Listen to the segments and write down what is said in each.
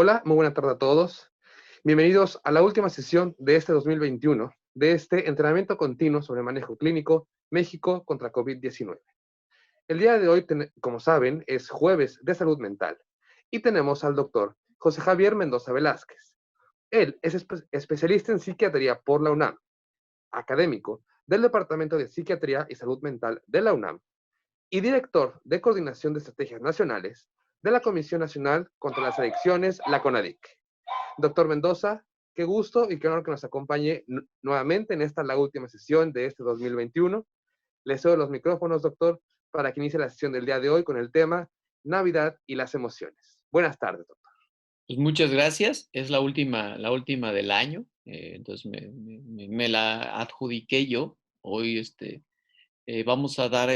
Hola, muy buena tarde a todos. Bienvenidos a la última sesión de este 2021, de este entrenamiento continuo sobre manejo clínico México contra COVID-19. El día de hoy, como saben, es jueves de salud mental y tenemos al doctor José Javier Mendoza Velázquez. Él es especialista en psiquiatría por la UNAM, académico del Departamento de Psiquiatría y Salud Mental de la UNAM y director de Coordinación de Estrategias Nacionales de la Comisión Nacional contra las Adicciones, la CONADIC. Doctor Mendoza, qué gusto y qué honor que nos acompañe nuevamente en esta la última sesión de este 2021. Le cedo los micrófonos, doctor, para que inicie la sesión del día de hoy con el tema Navidad y las emociones. Buenas tardes, doctor. Pues muchas gracias. Es la última del año. Entonces me la adjudiqué yo. Hoy vamos a dar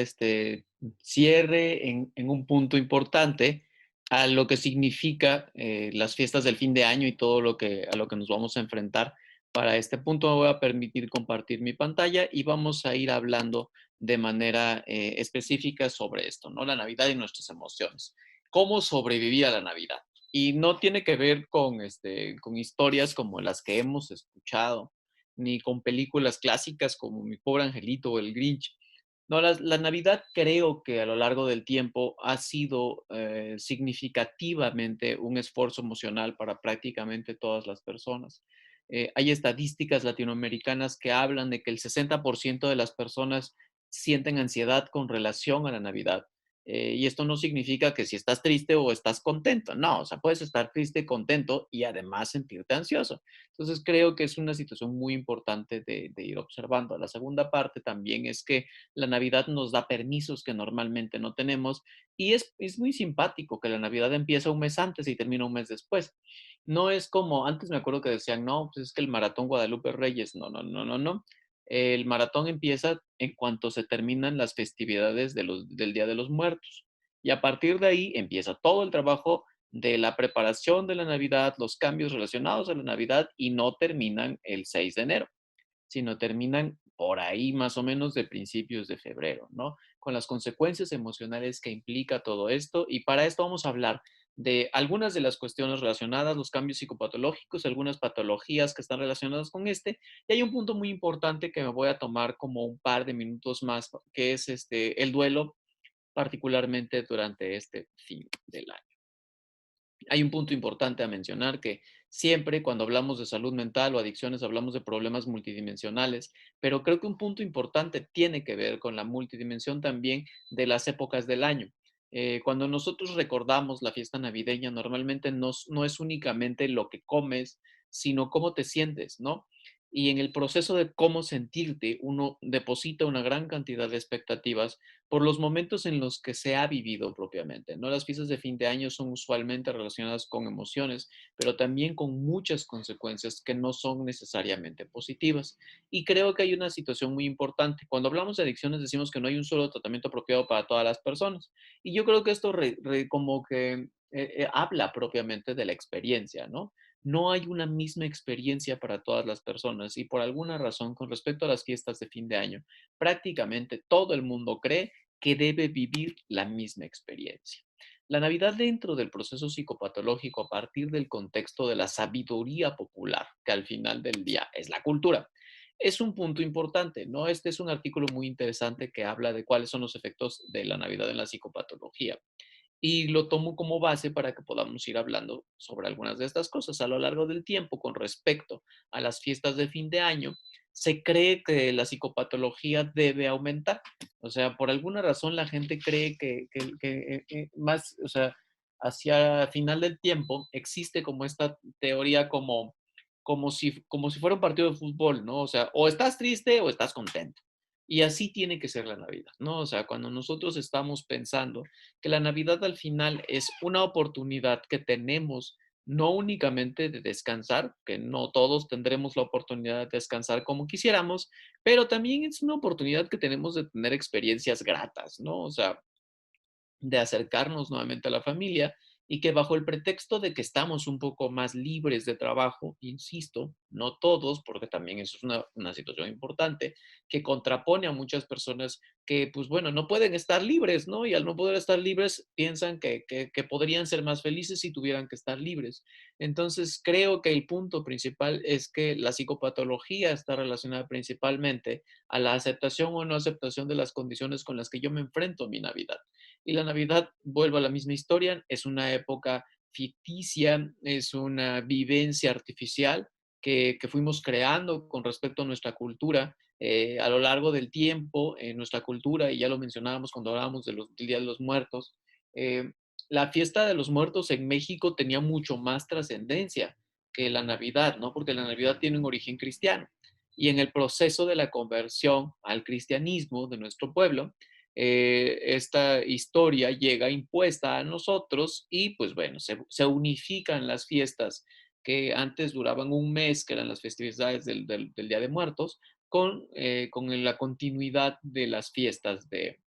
cierre en un punto importante a lo que significa las fiestas del fin de año y todo a lo que nos vamos a enfrentar. Para este punto me voy a permitir compartir mi pantalla y vamos a ir hablando de manera específica sobre esto, ¿no? La Navidad y nuestras emociones. ¿Cómo sobrevivir a la Navidad? Y no tiene que ver con historias como las que hemos escuchado, ni con películas clásicas como Mi pobre angelito o El Grinch. No, la Navidad creo que a lo largo del tiempo ha sido significativamente un esfuerzo emocional para prácticamente todas las personas. Hay estadísticas latinoamericanas que hablan de que el 60% de las personas sienten ansiedad con relación a la Navidad. Y esto no significa que si estás triste o estás contento, no, o sea, puedes estar triste, contento y además sentirte ansioso. Entonces creo que es una situación muy importante de ir observando. La segunda parte también es que la Navidad nos da permisos que normalmente no tenemos y es muy simpático que la Navidad empieza un mes antes y termina un mes después. No es como antes me acuerdo que decían, no, pues es que el maratón Guadalupe Reyes, no, no, no, no, no. El maratón empieza en cuanto se terminan las festividades del Día de los Muertos. Y a partir de ahí empieza todo el trabajo de la preparación de la Navidad, los cambios relacionados a la Navidad y no terminan el 6 de enero, sino terminan por ahí más o menos de principios de febrero, ¿no? Con las consecuencias emocionales que implica todo esto. Y para esto vamos a hablar de algunas de las cuestiones relacionadas, los cambios psicopatológicos, algunas patologías que están relacionadas con y hay un punto muy importante que me voy a tomar como un par de minutos más, que es el duelo, particularmente durante este fin del año. Hay un punto importante a mencionar que siempre cuando hablamos de salud mental o adicciones hablamos de problemas multidimensionales, pero creo que un punto importante tiene que ver con la multidimensión también de las épocas del año. Cuando nosotros recordamos la fiesta navideña, normalmente no es únicamente lo que comes, sino cómo te sientes, ¿no? Y en el proceso de cómo sentirte, uno deposita una gran cantidad de expectativas por los momentos en los que se ha vivido propiamente, ¿no? Las fiestas de fin de año son usualmente relacionadas con emociones, pero también con muchas consecuencias que no son necesariamente positivas. Y creo que hay una situación muy importante. Cuando hablamos de adicciones decimos que no hay un solo tratamiento apropiado para todas las personas. Y yo creo que esto como que habla propiamente de la experiencia, ¿no? No hay una misma experiencia para todas las personas y por alguna razón con respecto a las fiestas de fin de año, prácticamente todo el mundo cree que debe vivir la misma experiencia. La Navidad dentro del proceso psicopatológico a partir del contexto de la sabiduría popular, que al final del día es la cultura, es un punto importante, ¿no? Este es un artículo muy interesante que habla de cuáles son los efectos de la Navidad en la psicopatología y lo tomo como base para que podamos ir hablando sobre algunas de estas cosas. A lo largo del tiempo, con respecto a las fiestas de fin de año, se cree que la psicopatología debe aumentar. O sea, por alguna razón la gente cree que más, o sea, hacia final del tiempo existe como esta teoría como si fuera un partido de fútbol, ¿no? O sea, o estás triste o estás contento. Y así tiene que ser la Navidad, ¿no? O sea, cuando nosotros estamos pensando que la Navidad al final es una oportunidad que tenemos no únicamente de descansar, que no todos tendremos la oportunidad de descansar como quisiéramos, pero también es una oportunidad que tenemos de tener experiencias gratas, ¿no? O sea, de acercarnos nuevamente a la familia y que bajo el pretexto de que estamos un poco más libres de trabajo, insisto, no todos, porque también eso es una situación importante, que contrapone a muchas personas que, pues bueno, no pueden estar libres, ¿no? Y al no poder estar libres, piensan que podrían ser más felices si tuvieran que estar libres. Entonces, creo que el punto principal es que la psicopatología está relacionada principalmente a la aceptación o no aceptación de las condiciones con las que yo me enfrento a mi Navidad. Y la Navidad, vuelvo a la misma historia, es una época ficticia, es una vivencia artificial que fuimos creando con respecto a nuestra cultura a lo largo del tiempo, en nuestra cultura, y ya lo mencionábamos cuando hablábamos del Día de los Muertos. eh, la fiesta de los muertos en México tenía mucho más trascendencia que la Navidad, ¿no? Porque la Navidad tiene un origen cristiano. Y en el proceso de la conversión al cristianismo de nuestro pueblo, esta historia llega impuesta a nosotros y pues bueno, se unifican las fiestas que antes duraban un mes, que eran las festividades del Día de Muertos, con la continuidad de las fiestas de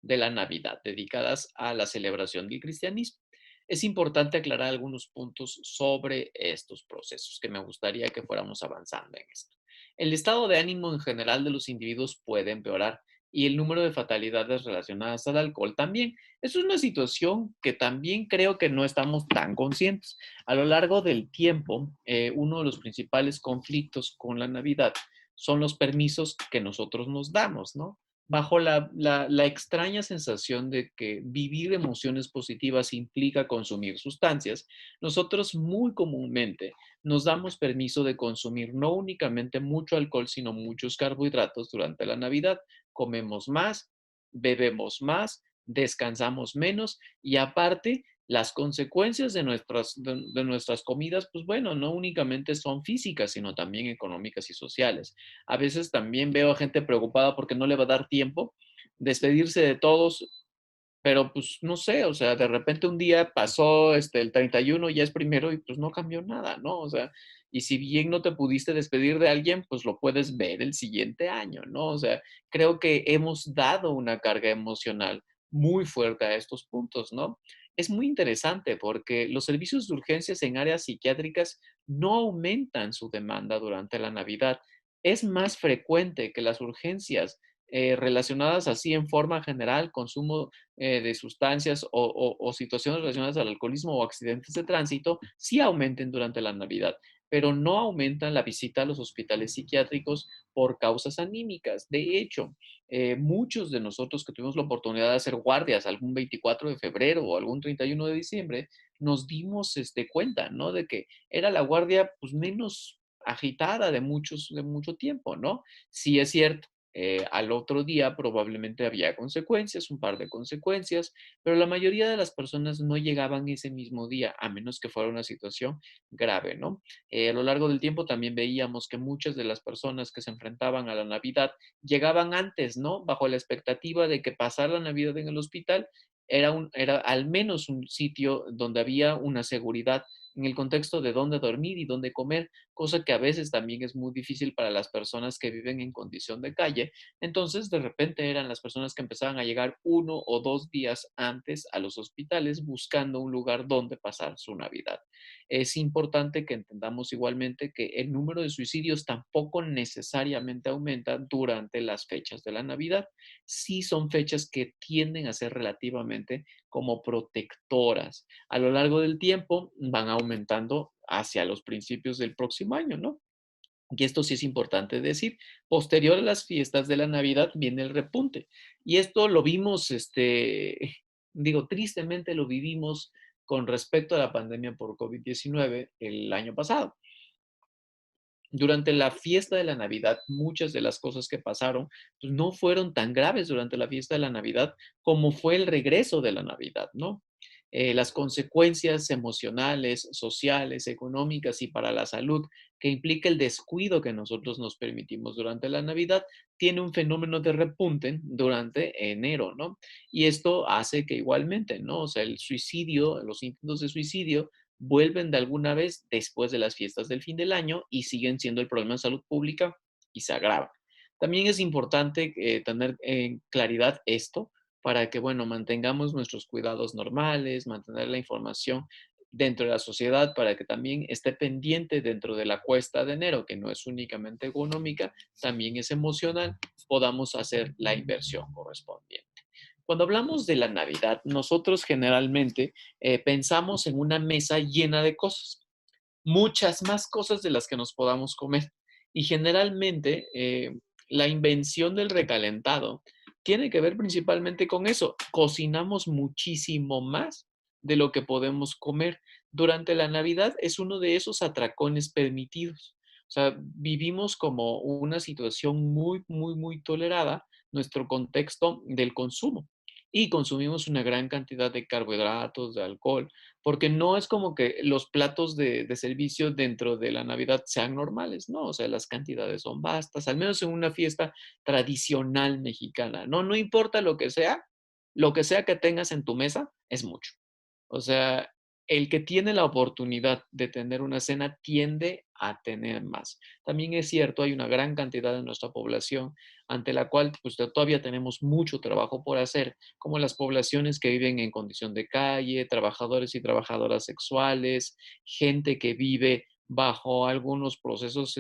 la Navidad, dedicadas a la celebración del cristianismo. Es importante aclarar algunos puntos sobre estos procesos que me gustaría que fuéramos avanzando en esto. El estado de ánimo en general de los individuos puede empeorar y el número de fatalidades relacionadas al alcohol también. Es una situación que también creo que no estamos tan conscientes. A lo largo del tiempo, uno de los principales conflictos con la Navidad son los permisos que nosotros nos damos, ¿no? Bajo la extraña sensación de que vivir emociones positivas implica consumir sustancias, nosotros muy comúnmente nos damos permiso de consumir no únicamente mucho alcohol, sino muchos carbohidratos durante la Navidad. Comemos más, bebemos más, descansamos menos y aparte las consecuencias de nuestras comidas, pues bueno, no únicamente son físicas, sino también económicas y sociales. A veces también veo a gente preocupada porque no le va a dar tiempo despedirse de todos, pero pues no sé, o sea, de repente un día pasó el 31, ya es primero y pues no cambió nada, ¿no? O sea, y si bien no te pudiste despedir de alguien, pues lo puedes ver el siguiente año, ¿no? O sea, creo que hemos dado una carga emocional muy fuerte a estos puntos, ¿no? Es muy interesante porque los servicios de urgencias en áreas psiquiátricas no aumentan su demanda durante la Navidad. Es más frecuente que las urgencias relacionadas así en forma general, consumo de sustancias o situaciones relacionadas al alcoholismo o accidentes de tránsito, sí aumenten durante la Navidad, pero no aumentan la visita a los hospitales psiquiátricos por causas anímicas. De hecho, muchos de nosotros que tuvimos la oportunidad de hacer guardias algún 24 de febrero o algún 31 de diciembre, nos dimos cuenta, ¿no? De que era la guardia pues, menos agitada de mucho tiempo, ¿no? Sí es cierto, al otro día probablemente había consecuencias, un par de consecuencias, pero la mayoría de las personas no llegaban ese mismo día, a menos que fuera una situación grave, ¿no? A lo largo del tiempo también veíamos que muchas de las personas que se enfrentaban a la Navidad llegaban antes, ¿no? Bajo la expectativa de que pasar la Navidad en el hospital era al menos un sitio donde había una seguridad en el contexto de dónde dormir y dónde comer, cosa que a veces también es muy difícil para las personas que viven en condición de calle. Entonces, de repente eran las personas que empezaban a llegar 1 o 2 días antes a los hospitales buscando un lugar donde pasar su Navidad. Es importante que entendamos igualmente que el número de suicidios tampoco necesariamente aumenta durante las fechas de la Navidad. Sí son fechas que tienden a ser relativamente como protectoras. A lo largo del tiempo van aumentando hacia los principios del próximo año, ¿no? Y esto sí es importante decir. Posterior a las fiestas de la Navidad viene el repunte. Y esto lo vimos, digo, tristemente lo vivimos con respecto a la pandemia por COVID-19 el año pasado. Durante la fiesta de la Navidad, muchas de las cosas que pasaron pues, no fueron tan graves durante la fiesta de la Navidad como fue el regreso de la Navidad, ¿no? Las consecuencias emocionales, sociales, económicas y para la salud que implica el descuido que nosotros nos permitimos durante la Navidad, tiene un fenómeno de repunte durante enero, ¿no? Y esto hace que igualmente, ¿no? O sea, el suicidio, los intentos de suicidio vuelven de alguna vez después de las fiestas del fin del año y siguen siendo el problema de salud pública y se agrava. También es importante tener en claridad esto, para que, bueno, mantengamos nuestros cuidados normales, mantener la información dentro de la sociedad para que también esté pendiente dentro de la cuesta de enero, que no es únicamente económica, también es emocional, podamos hacer la inversión correspondiente. Cuando hablamos de la Navidad, nosotros generalmente pensamos en una mesa llena de cosas, muchas más cosas de las que nos podamos comer. Y generalmente la invención del recalentado tiene que ver principalmente con eso. Cocinamos muchísimo más de lo que podemos comer. Durante la Navidad es uno de esos atracones permitidos. O sea, vivimos como una situación muy, muy, muy tolerada, nuestro contexto del consumo. Y consumimos una gran cantidad de carbohidratos, de alcohol, porque no es como que los platos de servicio dentro de la Navidad sean normales, ¿no? O sea, las cantidades son vastas, al menos en una fiesta tradicional mexicana, ¿no? No importa lo que sea que tengas en tu mesa es mucho. O sea, el que tiene la oportunidad de tener una cena tiende a tener más. También es cierto, hay una gran cantidad de nuestra población ante la cual pues, todavía tenemos mucho trabajo por hacer, como las poblaciones que viven en condición de calle, trabajadores y trabajadoras sexuales, gente que vive bajo algunos procesos,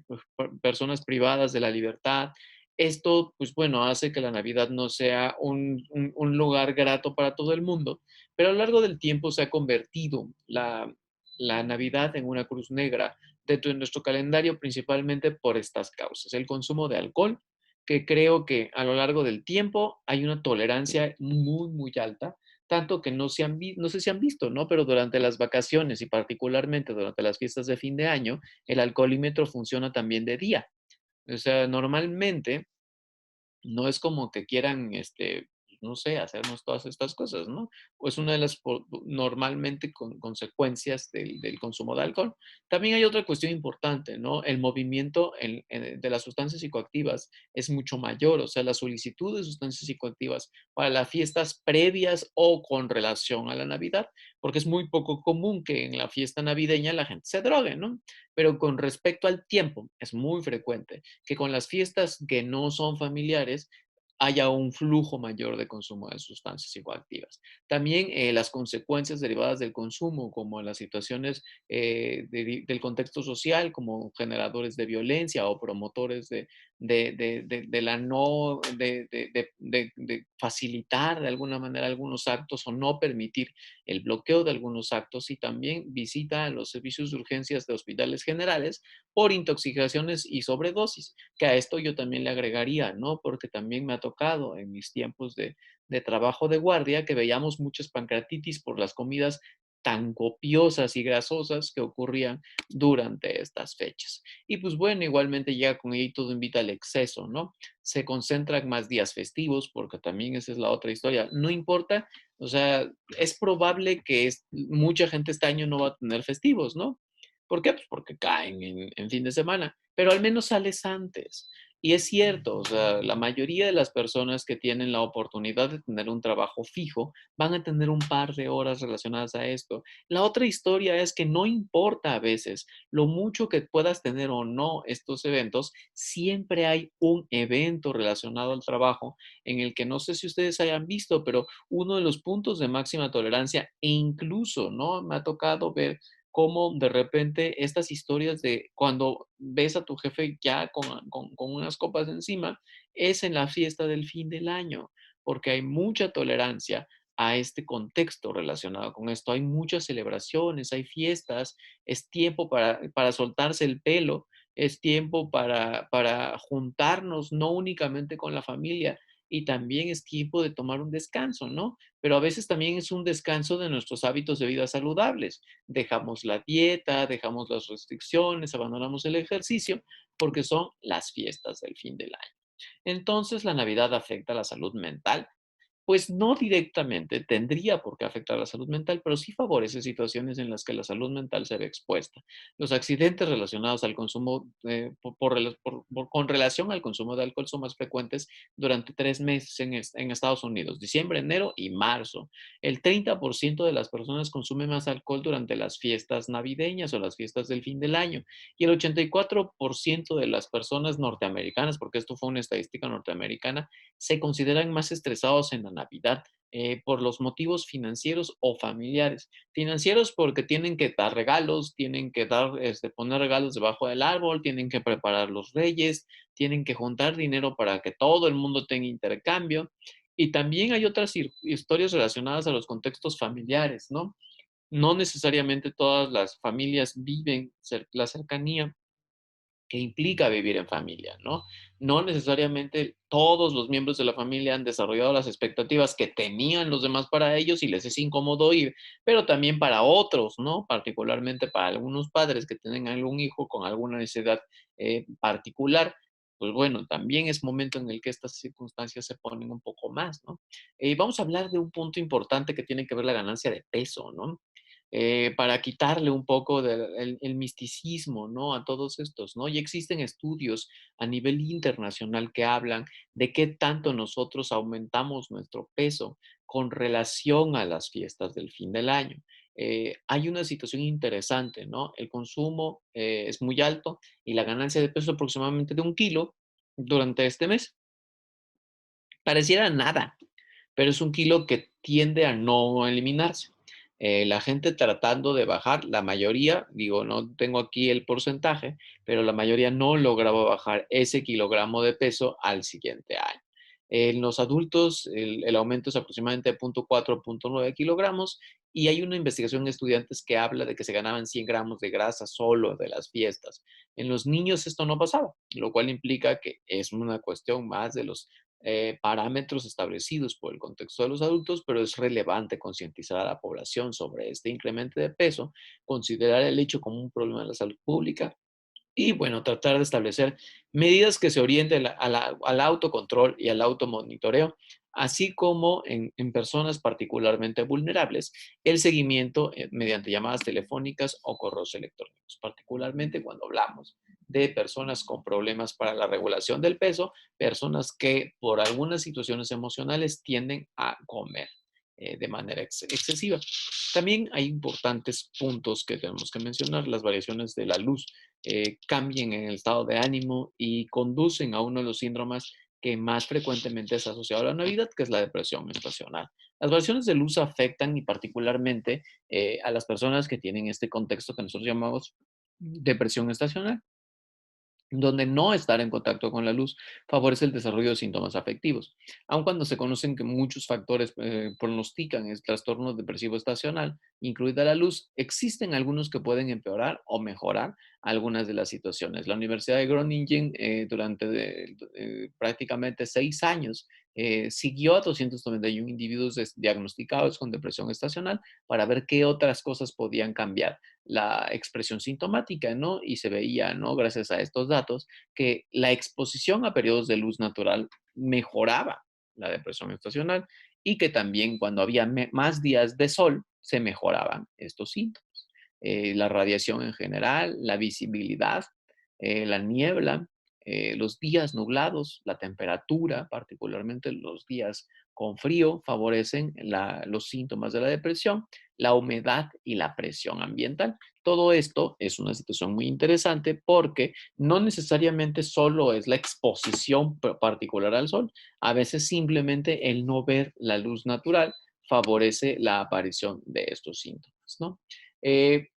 pues, personas privadas de la libertad. Esto, pues bueno, hace que la Navidad no sea un lugar grato para todo el mundo, pero a lo largo del tiempo se ha convertido la Navidad en una cruz negra dentro de nuestro calendario, principalmente por estas causas. El consumo de alcohol, que creo que a lo largo del tiempo hay una tolerancia muy, muy alta, tanto que no sé si han visto, ¿no? Pero durante las vacaciones y particularmente durante las fiestas de fin de año, el alcoholímetro funciona también de día. O sea, normalmente no es como que quieran, no sé, hacernos todas estas cosas, ¿no? Pues una de las normalmente consecuencias del consumo de alcohol. También hay otra cuestión importante, ¿no? El movimiento de las sustancias psicoactivas es mucho mayor, o sea, la solicitud de sustancias psicoactivas para las fiestas previas o con relación a la Navidad, porque es muy poco común que en la fiesta navideña la gente se drogue, ¿no? Pero con respecto al tiempo, es muy frecuente que con las fiestas que no son familiares haya un flujo mayor de consumo de sustancias psicoactivas. También las consecuencias derivadas del consumo, como las situaciones del contexto social, como generadores de violencia o promotores de la no, de facilitar de alguna manera algunos actos o no permitir el bloqueo de algunos actos y también visita a los servicios de urgencias de hospitales generales por intoxicaciones y sobredosis, que a esto yo también le agregaría, ¿no? Porque también me ha tocado en mis tiempos de trabajo de guardia que veíamos muchas pancreatitis por las comidas tan copiosas y grasosas que ocurrían durante estas fechas. Y pues bueno, igualmente ya con ello todo invita al exceso, ¿no? Se concentran más días festivos, porque también esa es la otra historia. No importa, o sea, es probable que mucha gente este año no va a tener festivos, ¿no? ¿Por qué? Pues porque caen en fin de semana, pero al menos sales antes. Y es cierto, o sea, la mayoría de las personas que tienen la oportunidad de tener un trabajo fijo van a tener un par de horas relacionadas a esto. La otra historia es que no importa a veces lo mucho que puedas tener o no estos eventos, siempre hay un evento relacionado al trabajo en el que no sé si ustedes hayan visto, pero uno de los puntos de máxima tolerancia e incluso, ¿no? Me ha tocado ver cómo de repente estas historias de cuando ves a tu jefe ya con unas copas encima, es en la fiesta del fin del año, porque hay mucha tolerancia a este contexto relacionado con esto. Hay muchas celebraciones, hay fiestas, es tiempo para soltarse el pelo, es tiempo para juntarnos, no únicamente con la familia, y también es tiempo de tomar un descanso, ¿no? Pero a veces también es un descanso de nuestros hábitos de vida saludables. Dejamos la dieta, dejamos las restricciones, abandonamos el ejercicio, porque son las fiestas del fin del año. Entonces, la Navidad afecta la salud mental, pues no directamente tendría por qué afectar la salud mental, pero sí favorece situaciones en las que la salud mental se ve expuesta. Los accidentes relacionados al consumo, con relación al consumo de alcohol son más frecuentes durante 3 meses en Estados Unidos, diciembre, enero y marzo. El 30% de las personas consume más alcohol durante las fiestas navideñas o las fiestas del fin del año. Y el 84% de las personas norteamericanas, porque esto fue una estadística norteamericana, se consideran más estresados en la Navidad por los motivos financieros o familiares. Financieros porque tienen que dar regalos, tienen que poner regalos debajo del árbol, tienen que preparar los reyes, tienen que juntar dinero para que todo el mundo tenga intercambio. Y también hay otras historias relacionadas a los contextos familiares, ¿no? No necesariamente todas las familias viven la cercanía que implica vivir en familia, ¿no? No necesariamente todos los miembros de la familia han desarrollado las expectativas que tenían los demás para ellos y les es incómodo ir, pero también para otros, ¿no? Particularmente para algunos padres que tienen algún hijo con alguna necesidad particular, pues bueno, también es momento en el que estas circunstancias se ponen un poco más, ¿no? Vamos a hablar de un punto importante que tiene que ver la ganancia de peso, ¿no? Para quitarle un poco del el misticismo, ¿no? A todos estos, ¿no? Y existen estudios a nivel internacional que hablan de qué tanto nosotros aumentamos nuestro peso con relación a las fiestas del fin del año. Hay una situación interesante, ¿no? El consumo es muy alto y la ganancia de peso es aproximadamente de 1 kilo durante este mes. Pareciera nada, pero es 1 kilo que tiende a no eliminarse. La gente tratando de bajar, la mayoría, digo, no tengo aquí el porcentaje, pero la mayoría no lograba bajar ese kilogramo de peso al siguiente año. En los adultos, el aumento es aproximadamente de 0,4 a 0,9 kilogramos y hay una investigación en estudiantes que habla de que se ganaban 100 gramos de grasa solo de las fiestas. En los niños esto no pasaba, lo cual implica que es una cuestión más de los parámetros establecidos por el contexto de los adultos, pero es relevante concientizar a la población sobre este incremento de peso, considerar el hecho como un problema de la salud pública y, bueno, tratar de establecer medidas que se orienten al autocontrol y al automonitoreo, así como en personas particularmente vulnerables, el seguimiento mediante llamadas telefónicas o correos electrónicos, particularmente cuando hablamos de personas con problemas para la regulación del peso, personas que por algunas situaciones emocionales tienden a comer de manera excesiva. También hay importantes puntos que tenemos que mencionar, las variaciones de la luz cambien en el estado de ánimo y conducen a uno de los síndromes que más frecuentemente es asociado a la Navidad, que es la depresión estacional. Las variaciones de luz afectan y particularmente a las personas que tienen este contexto que nosotros llamamos depresión estacional, donde no estar en contacto con la luz favorece el desarrollo de síntomas afectivos. Aun cuando se conocen que muchos factores pronostican el trastorno depresivo estacional, incluida la luz, existen algunos que pueden empeorar o mejorar algunas de las situaciones. La Universidad de Groningen durante prácticamente 6 años siguió a 291 individuos diagnosticados con depresión estacional para ver qué otras cosas podían cambiar la expresión sintomática, ¿no? Y se veía, ¿no? Gracias a estos datos, que la exposición a periodos de luz natural mejoraba la depresión estacional y que también cuando había más días de sol se mejoraban estos síntomas. La radiación en general, la visibilidad, la niebla, los días nublados, la temperatura, particularmente los días con frío, favorecen los síntomas de la depresión, la humedad y la presión ambiental. Todo esto es una situación muy interesante porque no necesariamente solo es la exposición particular al sol, a veces simplemente el no ver la luz natural favorece la aparición de estos síntomas, ¿no?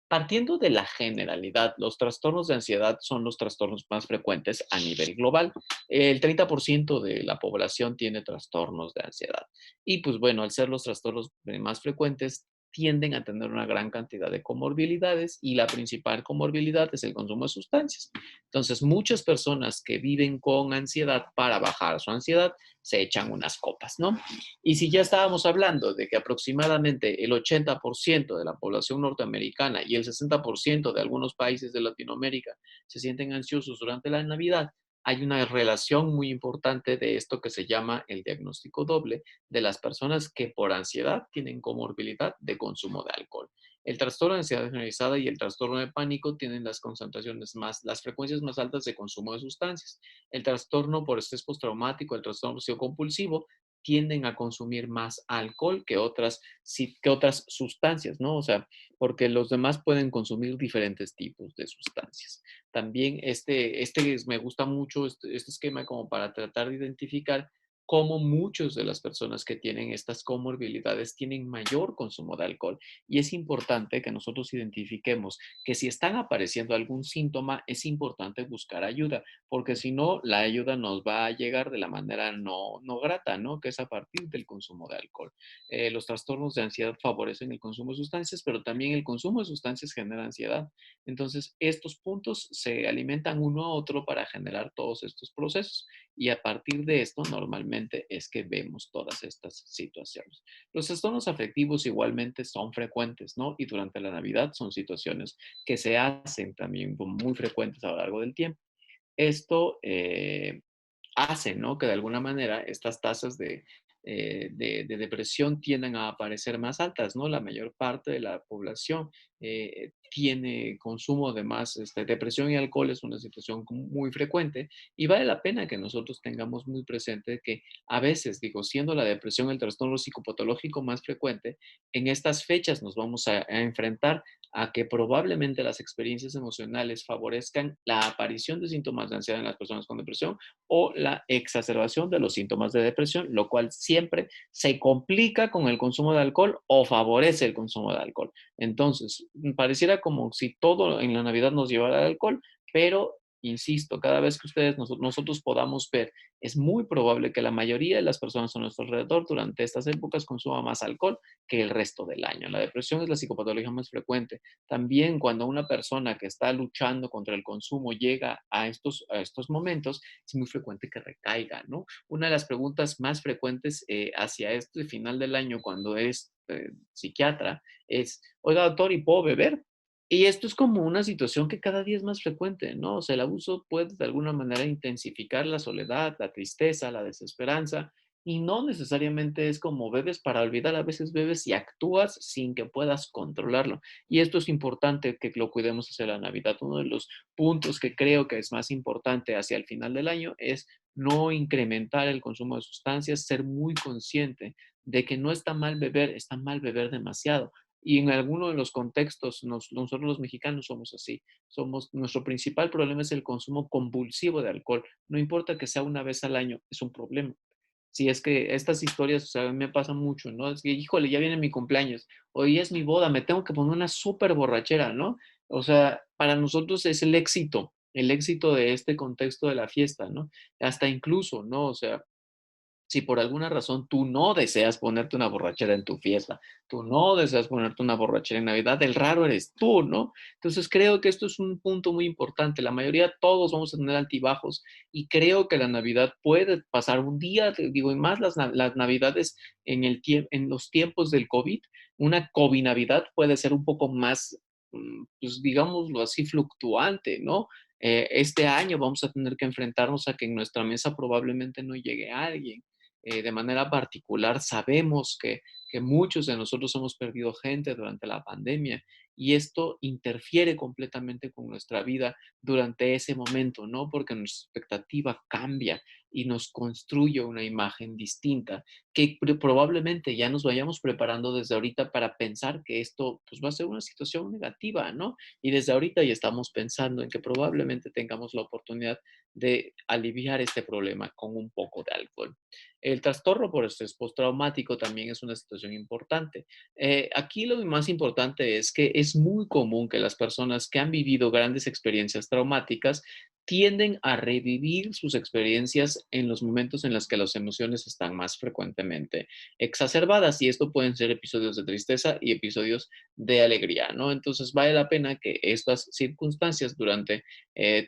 Partiendo de la generalidad, los trastornos de ansiedad son los trastornos más frecuentes a nivel global. El 30% de la población tiene trastornos de ansiedad. Y pues bueno, al ser los trastornos más frecuentes, tienden a tener una gran cantidad de comorbilidades y la principal comorbilidad es el consumo de sustancias. Entonces, muchas personas que viven con ansiedad para bajar su ansiedad se echan unas copas, ¿no? Y si ya estábamos hablando de que aproximadamente el 80% de la población norteamericana y el 60% de algunos países de Latinoamérica se sienten ansiosos durante la Navidad, hay una relación muy importante de esto que se llama el diagnóstico doble de las personas que por ansiedad tienen comorbilidad de consumo de alcohol. El trastorno de ansiedad generalizada y el trastorno de pánico tienen las frecuencias más altas de consumo de sustancias. El trastorno por estrés postraumático, el trastorno obsesivo compulsivo, tienden a consumir más alcohol que otras sustancias, ¿no? O sea, porque los demás pueden consumir diferentes tipos de sustancias. También me gusta mucho este esquema como para tratar de identificar cómo muchas de las personas que tienen estas comorbilidades tienen mayor consumo de alcohol. Y es importante que nosotros identifiquemos que si están apareciendo algún síntoma, es importante buscar ayuda, porque si no, la ayuda nos va a llegar de la manera no grata, ¿no? Que es a partir del consumo de alcohol. Los trastornos de ansiedad favorecen el consumo de sustancias, pero también el consumo de sustancias genera ansiedad. Entonces, estos puntos se alimentan uno a otro para generar todos estos procesos. Y a partir de esto, normalmente es que vemos todas estas situaciones. Los trastornos afectivos igualmente son frecuentes, ¿no? Y durante la Navidad son situaciones que se hacen también muy frecuentes a lo largo del tiempo. Esto hace, ¿no? Que de alguna manera estas tasas de depresión tiendan a aparecer más altas, ¿no? La mayor parte de la población tiene consumo de más, depresión y alcohol es una situación muy frecuente y vale la pena que nosotros tengamos muy presente que a veces, digo, siendo la depresión el trastorno psicopatológico más frecuente, en estas fechas nos vamos a enfrentar a que probablemente las experiencias emocionales favorezcan la aparición de síntomas de ansiedad en las personas con depresión o la exacerbación de los síntomas de depresión, lo cual siempre se complica con el consumo de alcohol o favorece el consumo de alcohol. Entonces, pareciera como si todo en la Navidad nos llevara al alcohol, pero insisto, cada vez que nosotros podamos ver, es muy probable que la mayoría de las personas a nuestro alrededor durante estas épocas consuma más alcohol que el resto del año. La depresión es la psicopatología más frecuente. También cuando una persona que está luchando contra el consumo llega a estos momentos, es muy frecuente que recaiga, ¿no? Una de las preguntas más frecuentes hacia este final del año cuando eres psiquiatra es, oiga, doctor, ¿y puedo beber? Y esto es como una situación que cada día es más frecuente, ¿no? O sea, el abuso puede de alguna manera intensificar la soledad, la tristeza, la desesperanza, y no necesariamente es como bebes para olvidar, a veces bebes y actúas sin que puedas controlarlo. Y esto es importante que lo cuidemos hacia la Navidad. Uno de los puntos que creo que es más importante hacia el final del año es no incrementar el consumo de sustancias, ser muy consciente de que no está mal beber, está mal beber demasiado. Y en alguno de los contextos, nosotros los mexicanos somos así. Nuestro principal problema es el consumo compulsivo de alcohol. No importa que sea una vez al año, es un problema. Si es que estas historias, o sea, a mí me pasa mucho, ¿no? Es que, híjole, ya viene mi cumpleaños, hoy es mi boda, me tengo que poner una súper borrachera, ¿no? O sea, para nosotros es el éxito de este contexto de la fiesta, ¿no? Hasta incluso, ¿no? O sea, si por alguna razón tú no deseas ponerte una borrachera en tu fiesta, tú no deseas ponerte una borrachera en Navidad, el raro eres tú, ¿no? Entonces creo que esto es un punto muy importante. La mayoría, todos vamos a tener altibajos y creo que la Navidad puede pasar un día, digo, y más las Navidades en los tiempos del COVID, una COVID Navidad puede ser un poco más, pues digámoslo así, fluctuante, ¿no? Este año vamos a tener que enfrentarnos a que en nuestra mesa probablemente no llegue alguien de manera particular. Sabemos que muchos de nosotros hemos perdido gente durante la pandemia y esto interfiere completamente con nuestra vida durante ese momento, ¿no? Porque nuestra expectativa cambia y nos construye una imagen distinta que probablemente ya nos vayamos preparando desde ahorita para pensar que esto pues, va a ser una situación negativa, ¿no? Y desde ahorita ya estamos pensando en que probablemente tengamos la oportunidad de aliviar este problema con un poco de alcohol. El trastorno por estrés postraumático también es una situación importante. Aquí lo más importante es que es muy común que las personas que han vivido grandes experiencias traumáticas tienden a revivir sus experiencias en los momentos en los que las emociones están más frecuentemente exacerbadas y esto pueden ser episodios de tristeza y episodios de alegría, ¿no? Entonces vale la pena que estas circunstancias durante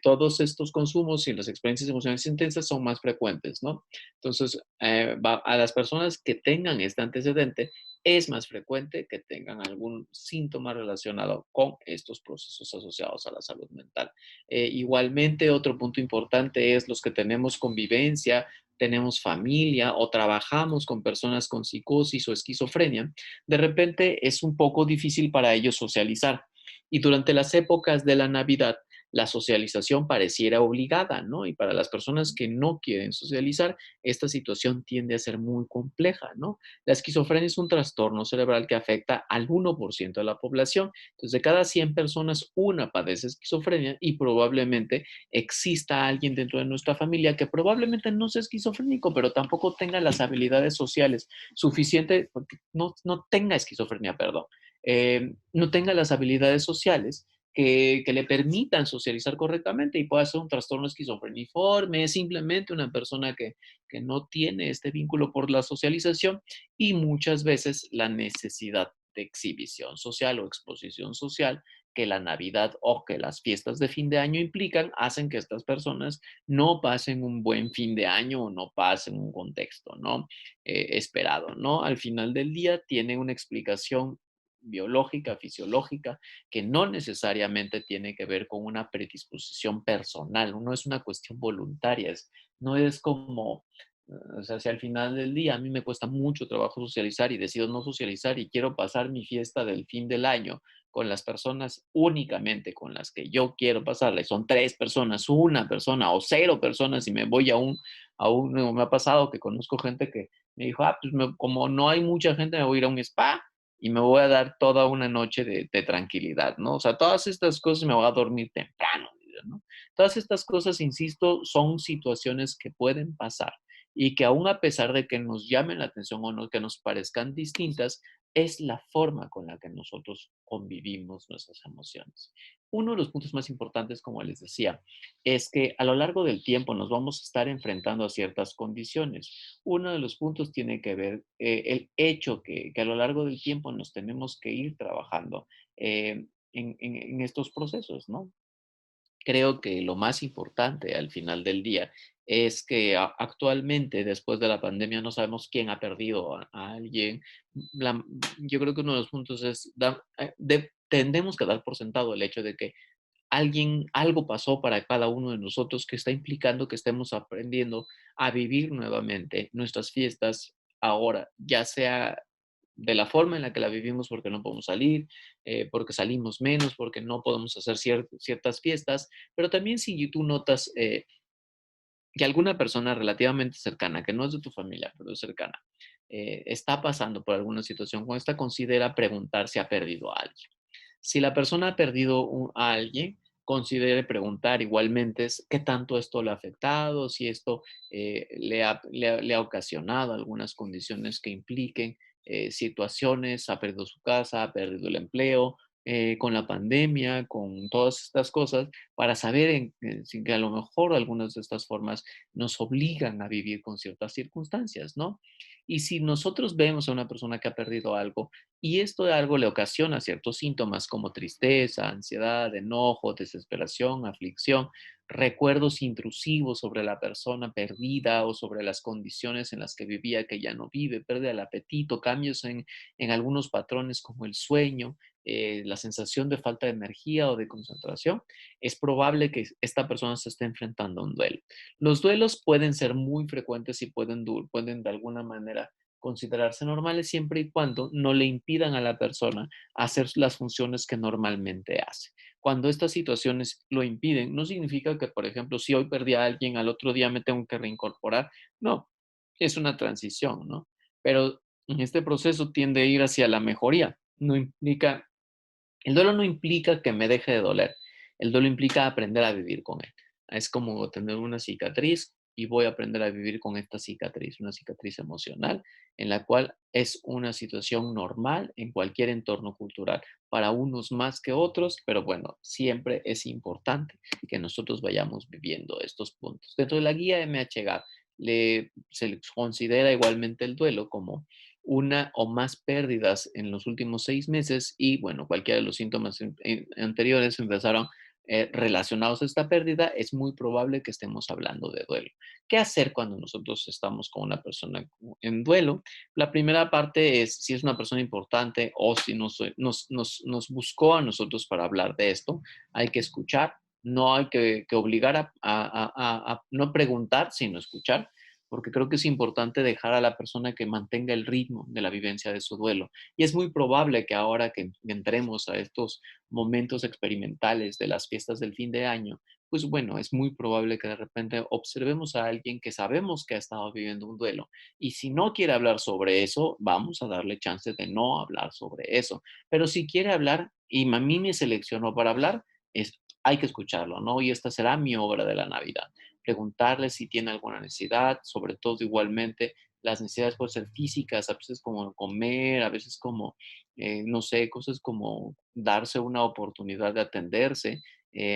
todos estos consumos y las experiencias emocionales intensas son más frecuentes, ¿no? Entonces, a las personas que tengan este antecedente, es más frecuente que tengan algún síntoma relacionado con estos procesos asociados a la salud mental. Igualmente, otro punto importante es los que tenemos convivencia, tenemos familia o trabajamos con personas con psicosis o esquizofrenia, de repente es un poco difícil para ellos socializar. Y durante las épocas de la Navidad, la socialización pareciera obligada, ¿no? Y para las personas que no quieren socializar, esta situación tiende a ser muy compleja, ¿no? La esquizofrenia es un trastorno cerebral que afecta al 1% de la población. Entonces, de cada 100 personas, una padece esquizofrenia y probablemente exista alguien dentro de nuestra familia que probablemente no sea esquizofrénico, pero tampoco tenga las habilidades sociales suficientes, porque no tenga esquizofrenia, perdón, no tenga las habilidades sociales que le permitan socializar correctamente y pueda ser un trastorno esquizofreniforme, es simplemente una persona que no tiene este vínculo por la socialización y muchas veces la necesidad de exhibición social o exposición social que la Navidad o que las fiestas de fin de año implican, hacen que estas personas no pasen un buen fin de año o no pasen un contexto, ¿no? Esperado, ¿no? Al final del día tiene una explicación biológica, fisiológica, que no necesariamente tiene que ver con una predisposición personal, no es una cuestión voluntaria, no es como, o sea, si al final del día a mí me cuesta mucho trabajo socializar y decido no socializar y quiero pasar mi fiesta del fin del año con las personas únicamente con las que yo quiero pasarla, y son 3 personas, una persona o 0 personas y me voy me ha pasado que conozco gente que me dijo, pues como no hay mucha gente, me voy a ir a un spa y me voy a dar toda una noche de tranquilidad, ¿no? O sea, todas estas cosas me voy a dormir temprano, ¿no? Todas estas cosas, insisto, son situaciones que pueden pasar y que aún a pesar de que nos llamen la atención o no, que nos parezcan distintas, es la forma con la que nosotros convivimos nuestras emociones. Uno de los puntos más importantes, como les decía, es que a lo largo del tiempo nos vamos a estar enfrentando a ciertas condiciones. Uno de los puntos tiene que ver el hecho que a lo largo del tiempo nos tenemos que ir trabajando en estos procesos, ¿no? Creo que lo más importante al final del día es que actualmente, después de la pandemia, no sabemos quién ha perdido a alguien. La- yo creo que uno de los puntos es, tendemos que dar por sentado el hecho de que algo pasó para cada uno de nosotros que está implicando que estemos aprendiendo a vivir nuevamente nuestras fiestas ahora, ya sea de la forma en la que la vivimos porque no podemos salir, porque salimos menos, porque no podemos hacer ciertas fiestas, pero también si tú notas que alguna persona relativamente cercana, que no es de tu familia, pero es cercana, está pasando por alguna situación con esta, considera preguntar si ha perdido a alguien. Si la persona ha perdido a alguien, considere preguntar igualmente qué tanto esto le ha afectado, si esto le ha ocasionado algunas condiciones que impliquen situaciones, ha perdido su casa, ha perdido el empleo, con la pandemia, con todas estas cosas, para saber si que a lo mejor algunas de estas formas nos obligan a vivir con ciertas circunstancias, ¿no? Y si nosotros vemos a una persona que ha perdido algo, y esto de algo le ocasiona ciertos síntomas como tristeza, ansiedad, enojo, desesperación, aflicción, recuerdos intrusivos sobre la persona perdida o sobre las condiciones en las que vivía que ya no vive, pérdida del apetito, cambios en algunos patrones como el sueño, la sensación de falta de energía o de concentración, es probable que esta persona se esté enfrentando a un duelo. Los duelos pueden ser muy frecuentes y pueden de alguna manera considerarse normales siempre y cuando no le impidan a la persona hacer las funciones que normalmente hace. Cuando estas situaciones lo impiden, no significa que, por ejemplo, si hoy perdí a alguien, al otro día me tengo que reincorporar. No, es una transición, ¿no? Pero en este proceso tiende a ir hacia la mejoría. No implica, el duelo no implica que me deje de doler. El duelo implica aprender a vivir con él. Es como tener una cicatriz y voy a aprender a vivir con esta cicatriz, una cicatriz emocional, en la cual es una situación normal en cualquier entorno cultural, para unos más que otros, pero bueno, siempre es importante que nosotros vayamos viviendo estos puntos. Dentro de la guía MHGAP se le considera igualmente el duelo como una o más pérdidas en los últimos 6 meses y, bueno, cualquiera de los síntomas anteriores empezaron relacionados a esta pérdida, es muy probable que estemos hablando de duelo. ¿Qué hacer cuando nosotros estamos con una persona en duelo? La primera parte es si es una persona importante o si nos buscó a nosotros para hablar de esto, hay que escuchar, no hay que obligar a no preguntar, sino escuchar. porque creo que es importante dejar a la persona que mantenga el ritmo de la vivencia de su duelo. Y es muy probable que ahora que entremos a estos momentos experimentales de las fiestas del fin de año, pues bueno, es muy probable que de repente observemos a alguien que sabemos que ha estado viviendo un duelo. Y si no quiere hablar sobre eso, vamos a darle chance de no hablar sobre eso. Pero si quiere hablar y a mí me seleccionó para hablar, hay que escucharlo, ¿no? Y esta será mi obra de la Navidad. Preguntarle si tiene alguna necesidad, sobre todo igualmente las necesidades pueden ser físicas, a veces como comer, a veces como, no sé, cosas como darse una oportunidad de atenderse,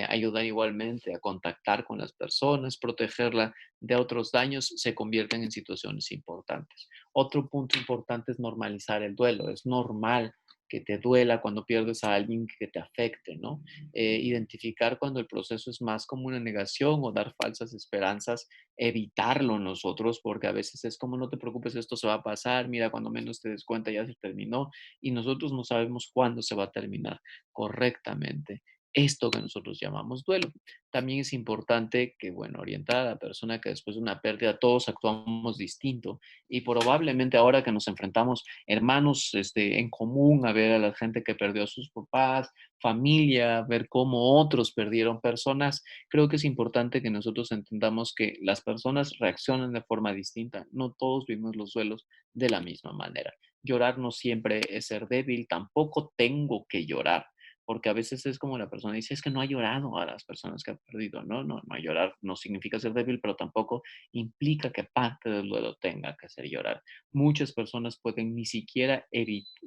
ayudar igualmente a contactar con las personas, protegerla de otros daños, se convierten en situaciones importantes. Otro punto importante es normalizar el duelo. Es normal que te duela cuando pierdes a alguien que te afecte, ¿no? Identificar cuando el proceso es más como una negación o dar falsas esperanzas, evitarlo nosotros, porque a veces es como no te preocupes, esto se va a pasar, mira, cuando menos te des cuenta ya se terminó y nosotros no sabemos cuándo se va a terminar correctamente esto que nosotros llamamos duelo. También es importante que, bueno, orientar a la persona que después de una pérdida todos actuamos distinto y probablemente ahora que nos enfrentamos hermanos en común, a ver a la gente que perdió a sus papás, familia, ver cómo otros perdieron personas, creo que es importante que nosotros entendamos que las personas reaccionan de forma distinta. No todos vivimos los duelos de la misma manera. Llorar no siempre es ser débil, tampoco tengo que llorar porque a veces es como la persona dice, es que no ha llorado a las personas que ha perdido, ¿no? No, no llorar no significa ser débil, pero tampoco implica que parte del duelo tenga que hacer llorar. Muchas personas pueden ni siquiera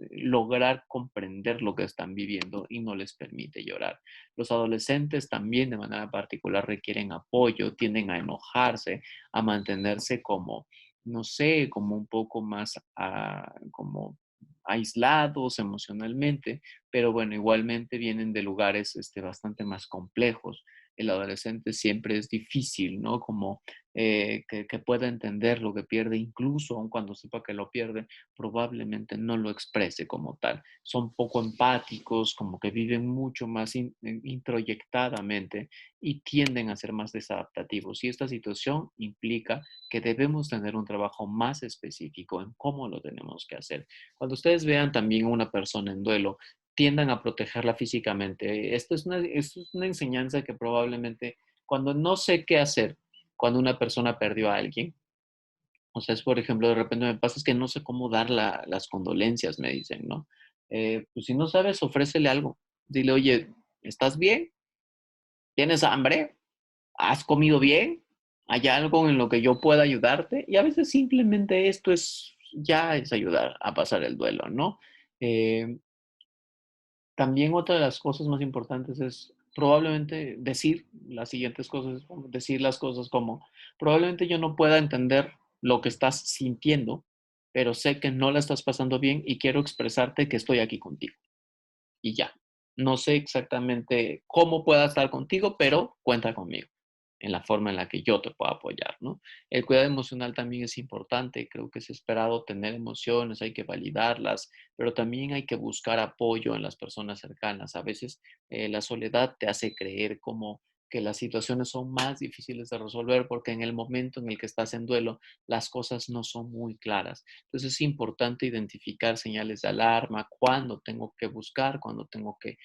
lograr comprender lo que están viviendo y no les permite llorar. Los adolescentes también de manera particular requieren apoyo, tienden a enojarse, a mantenerse como, no sé, como un poco más como aislados emocionalmente, pero bueno, igualmente vienen de lugares bastante más complejos. El adolescente siempre es difícil, ¿no? Como que pueda entender lo que pierde, incluso aun cuando sepa que lo pierde, probablemente no lo exprese como tal. Son poco empáticos, como que viven mucho más introyectadamente y tienden a ser más desadaptativos. Y esta situación implica que debemos tener un trabajo más específico en cómo lo tenemos que hacer. Cuando ustedes vean también a una persona en duelo, tiendan a protegerla físicamente. Esto es una enseñanza que probablemente cuando no sé qué hacer, cuando una persona perdió a alguien, o sea, es por ejemplo, de repente me pasa es que no sé cómo dar las condolencias, me dicen, ¿no? Pues si no sabes, ofrécele algo. Dile, oye, ¿estás bien? ¿Tienes hambre? ¿Has comido bien? ¿Hay algo en lo que yo pueda ayudarte? Y a veces simplemente esto ya es ayudar a pasar el duelo, ¿no? Eh, También otra de las cosas más importantes es probablemente decir las siguientes cosas, decir las cosas como, probablemente yo no pueda entender lo que estás sintiendo, pero sé que no la estás pasando bien y quiero expresarte que estoy aquí contigo. Y ya. No sé exactamente cómo pueda estar contigo, pero cuenta conmigo en la forma en la que yo te puedo apoyar, ¿no? El cuidado emocional también es importante, creo que es esperado tener emociones, hay que validarlas, pero también hay que buscar apoyo en las personas cercanas. A veces la soledad te hace creer como que las situaciones son más difíciles de resolver porque en el momento en el que estás en duelo, las cosas no son muy claras. Entonces es importante identificar señales de alarma, cuándo tengo que buscar, cuándo tengo que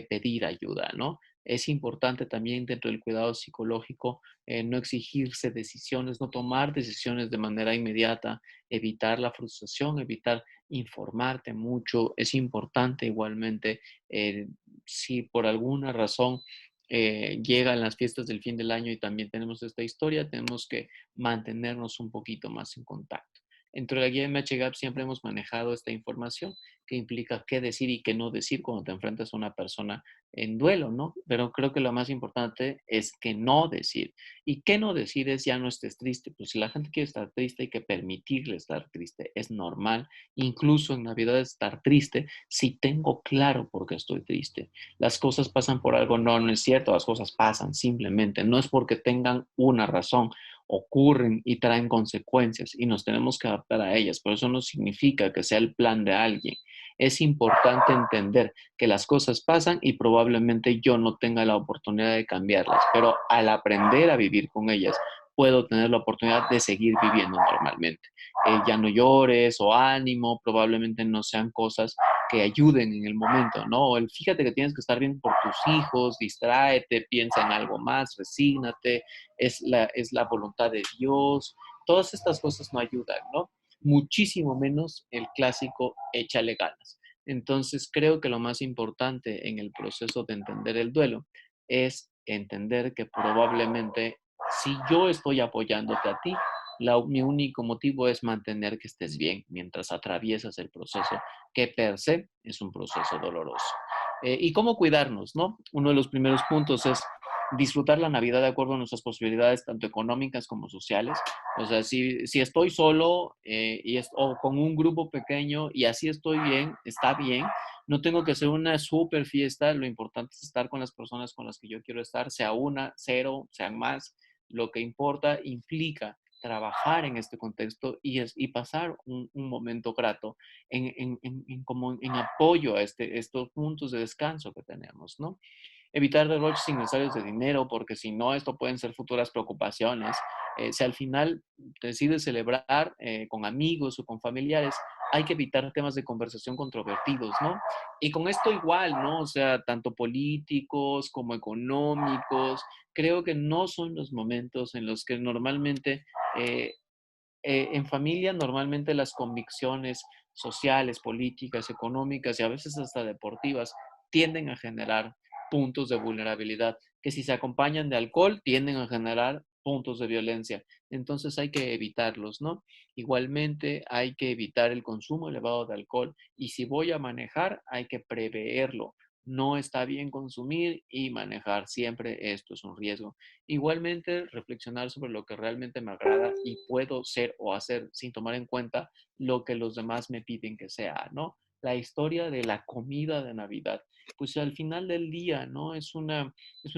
pedir ayuda, ¿no? Es importante también dentro del cuidado psicológico no exigirse decisiones, no tomar decisiones de manera inmediata, evitar la frustración, evitar informarte mucho. Es importante igualmente si por alguna razón llegan las fiestas del fin del año y también tenemos esta historia, tenemos que mantenernos un poquito más en contacto. Dentro de la guía de MHGAP siempre hemos manejado esta información que implica qué decir y qué no decir cuando te enfrentas a una persona en duelo, ¿no? Pero creo que lo más importante es que no decir. Y qué no decir es ya no estés triste. Pues si la gente quiere estar triste, hay que permitirle estar triste. Es normal, incluso en Navidad estar triste si tengo claro por qué estoy triste. Las cosas pasan por algo, no, no es cierto, las cosas pasan simplemente. No es porque tengan una razón, ocurren y traen consecuencias y nos tenemos que adaptar a ellas. Pero eso no significa que sea el plan de alguien. Es importante entender que las cosas pasan y probablemente yo no tenga la oportunidad de cambiarlas, pero al aprender a vivir con ellas, puedo tener la oportunidad de seguir viviendo normalmente. Ya no llores o ánimo, probablemente no sean cosas que ayuden en el momento, ¿no? O el fíjate que tienes que estar bien por tus hijos, distráete, piensa en algo más, resígnate, es la voluntad de Dios. Todas estas cosas no ayudan, ¿no? Muchísimo menos el clásico échale ganas. Entonces, creo que lo más importante en el proceso de entender el duelo es entender que probablemente si yo estoy apoyándote a ti, mi único motivo es mantener que estés bien mientras atraviesas el proceso, que per se es un proceso doloroso. ¿Y cómo cuidarnos, no? Uno de los primeros puntos es disfrutar la Navidad de acuerdo a nuestras posibilidades, tanto económicas como sociales. O sea, si estoy solo o con un grupo pequeño y así estoy bien, está bien. No tengo que hacer una super fiesta. Lo importante es estar con las personas con las que yo quiero estar, sea una, cero, sean más. Lo que importa implica trabajar en este contexto y pasar un momento grato como en apoyo a estos puntos de descanso que tenemos, ¿no? Evitar derroches innecesarios de dinero, porque si no, esto pueden ser futuras preocupaciones. Si al final decides celebrar con amigos o con familiares, hay que evitar temas de conversación controvertidos, ¿no? Y con esto igual, ¿no? O sea, tanto políticos como económicos, creo que no son los momentos en los que normalmente eh, en familia normalmente las convicciones sociales, políticas, económicas y a veces hasta deportivas tienden a generar puntos de vulnerabilidad, que si se acompañan de alcohol tienden a generar puntos de violencia. Entonces hay que evitarlos, ¿no? Igualmente hay que evitar el consumo elevado de alcohol y si voy a manejar hay que preverlo. No está bien consumir y manejar siempre, esto es un riesgo. Igualmente, reflexionar sobre lo que realmente me agrada y puedo ser o hacer sin tomar en cuenta lo que los demás me piden que sea, ¿no? La historia de la comida de Navidad, pues al final del día, ¿no? Es una